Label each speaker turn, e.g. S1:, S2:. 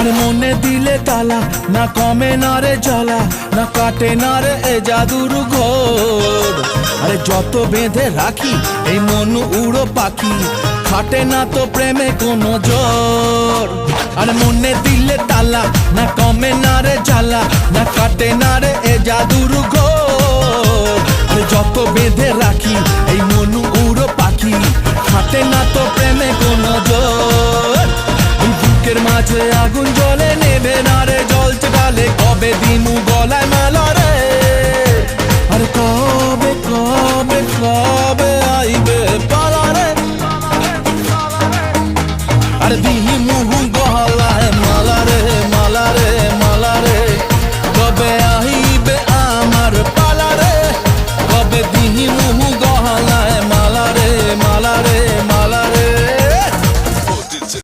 S1: আর মনে দিলে তালা, না কমে না রে জ্বালা, না কাটে না রে এ জাদুর ঘোর। আরে যত বেঁধে রাখি এই মন উড়ো পাখি, খাটে না তো প্রেমে কোনো জোর। আর মনে দিলে তালা, না কমে না রে জ্বালা, না কাটে না রে এ জাদুর ঘোর। আরে যত বেঁধে রাখি এই মন উড়ো পাখি, খাটে না তো প্রেমে কোনো জোর। বুকের মাঝে আগুন জ্বলে, নেবে না রে জল চলে, কবে দিমু গলায় মালা রে। আর কবে কবে কবে আইবে পালা রে। আর দিমু